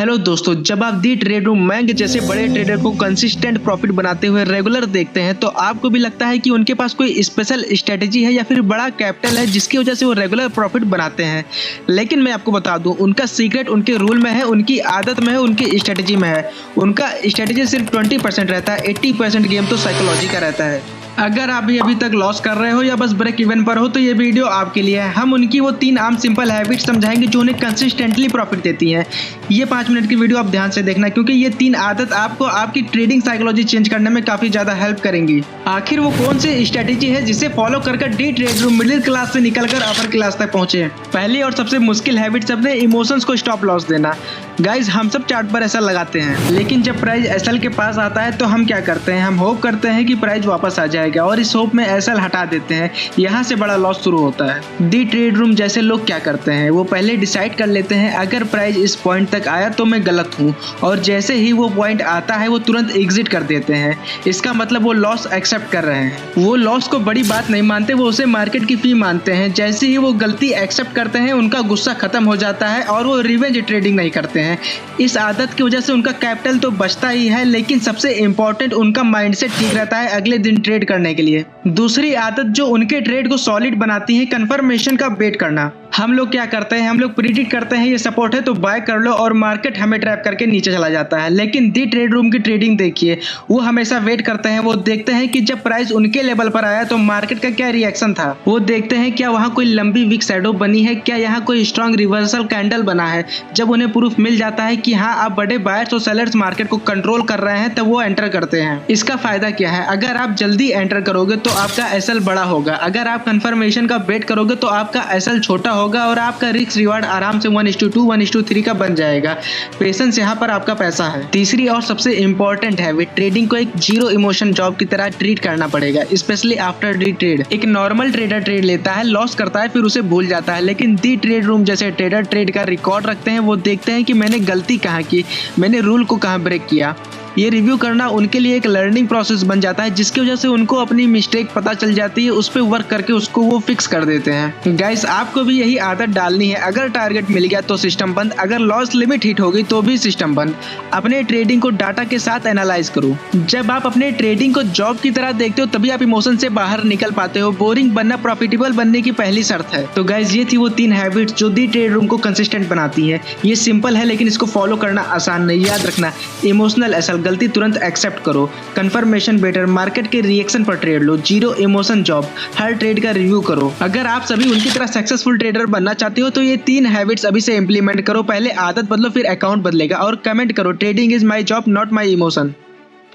Hello दोस्तों, जब आप दी ट्रेड रूम मैंग जैसे बड़े ट्रेडर को कंसिस्टेंट प्रॉफिट बनाते हुए रेगुलर देखते हैं तो आपको भी लगता है कि उनके पास कोई स्पेशल स्ट्रेटेजी है या फिर बड़ा कैपिटल है जिसकी वजह से वो रेगुलर प्रॉफिट बनाते हैं। लेकिन मैं आपको बता दूं, उनका सीक्रेट उनके रूल में है, उनकी आदत में है, उनकी स्ट्रेटेजी में है। उनका स्ट्रेटेजी सिर्फ 20% रहता है, 80% गेम तो साइकोलॉजी का रहता है। अगर आप भी अभी तक लॉस कर रहे हो या बस ब्रेक इवन पर हो तो ये वीडियो आपके लिए है। हम उनकी वो 3 आम सिंपल हैबिट्स समझाएंगे जो उन्हें कंसिस्टेंटली प्रॉफिट देती हैं। ये 5 मिनट की वीडियो आप ध्यान से देखना, क्योंकि ये 3 आदत आपको आपकी ट्रेडिंग साइकोलॉजी चेंज करने में काफी ज्यादा हेल्प करेंगी। आखिर वो कौन सी स्ट्रेटेजी है जिसे फॉलो कर D trade room middle class से निकलकर अपर क्लास तक पहुंचे। पहली और सबसे मुश्किल हैबिट अपने इमोशंस को स्टॉप लॉस देना। गाइज, हम सब चार्ट पर ऐसा लगाते हैं, लेकिन जब प्राइस एसएल के पास आता है तो हम क्या करते हैं? हम होप करते हैं कि प्राइस वापस आ जाएगा और इस होप में एसएल हटा देते हैं। यहाँ से बड़ा लॉस शुरू होता है। दी ट्रेड रूम जैसे लोग क्या करते हैं, वो पहले डिसाइड कर लेते हैं अगर प्राइस इस पॉइंट तक आया तो मैं गलत हूँ, और जैसे ही वो पॉइंट आता है वो तुरंत एग्जिट कर देते हैं। इसका मतलब वो लॉस एक्सेप्ट कर रहे हैं। वो लॉस को बड़ी बात नहीं मानते, वो उसे मार्केट की फी मानते हैं। जैसे ही वो गलती एक्सेप्ट करते हैं उनका गुस्सा खत्म हो जाता है और वो रिवेंज ट्रेडिंग नहीं करते हैं। इस आदत की वजह से उनका कैपिटल तो बचता ही है, लेकिन सबसे इंपॉर्टेंट उनका माइंडसेट ठीक रहता है अगले दिन ट्रेड करने के लिए। दूसरी आदत जो उनके ट्रेड को सॉलिड बनाती है, कंफर्मेशन का वेट करना। हम लोग क्या करते हैं? हम लोग प्रिडिक्ट करते हैं ये सपोर्ट है तो बाय कर लो, और मार्केट हमें ट्रैप करके नीचे चला जाता है। लेकिन दी ट्रेड रूम की ट्रेडिंग देखिए, वो हमेशा वेट करते हैं। वो देखते हैं कि जब प्राइस उनके लेवल पर आया तो मार्केट का क्या रिएक्शन था। वो देखते हैं क्या वहाँ कोई लंबी वीक शैडो बनी है, क्या यहाँ कोई स्ट्रॉन्ग रिवर्सल कैंडल बना है। जब उन्हें प्रूफ मिल जाता है कि हाँ, आप बड़े बायर्स और सेलर्स मार्केट को कंट्रोल कर रहे हैं, तब वो एंटर करते हैं। इसका फायदा क्या है? अगर आप जल्दी एंटर करोगे तो आपका एसएल बड़ा होगा, अगर आप कंफर्मेशन का वेट करोगे तो आपका एसएल छोटा होगा और आपका रिस्क रिवार्ड आराम से 1:2 1:3 का बन जाएगा। पेशेंस यहाँ पर आपका पैसा है। तीसरी और सबसे इंपॉर्टेंट है, ट्रेडिंग को एक जीरो इमोशन जॉब की तरह ट्रीट करना पड़ेगा, स्पेशली आफ्टर डी ट्रेड। एक नॉर्मल ट्रेडर ट्रेड लेता है, लॉस करता है, फिर उसे भूल जाता है। लेकिन दी ट्रेड रूम जैसे ट्रेडर ट्रेड का रिकॉर्ड रखते हैं। वो देखते हैं कि मैंने गलती कहाँ की, मैंने रूल को कहाँ ब्रेक किया। ये रिव्यू करना उनके लिए एक लर्निंग प्रोसेस बन जाता है, जिसकी वजह से उनको अपनी मिस्टेक पता चल जाती है, उस पर वर्क करके उसको वो फिक्स कर देते हैं। गाइस, आपको भी यही आदत डालनी है। अगर टारगेट मिल गया तो सिस्टम बंद, अगर लॉस लिमिट हिट हो गई तो भी सिस्टम बंद। अपने ट्रेडिंग को डाटा के साथ एनालाइज करो। जब आप अपने ट्रेडिंग को जॉब की तरह देखते हो तभी आप इमोशन से बाहर निकल पाते हो। बोरिंग बनना प्रॉफिटेबल बनने की पहली शर्त है। तो गाइस, ये थी वो 3 हैबिट्स जो दी ट्रेड रूम को कंसिस्टेंट बनाती है। ये सिंपल है लेकिन इसको फॉलो करना आसान नहीं। याद रखना, इमोशनल एसएल, गलती तुरंत एक्सेप्ट करो, कंफर्मेशन बेटर, मार्केट के रिएक्शन पर ट्रेड लो, जीरो इमोशन जॉब, हर ट्रेड का रिव्यू करो। अगर आप सभी उनकी तरह सक्सेसफुल ट्रेडर बनना चाहते हो तो ये 3 हैबिट्स अभी से इंप्लीमेंट करो। पहले आदत बदलो, फिर अकाउंट बदलेगा। और कमेंट करो, trading is my job not my emotion.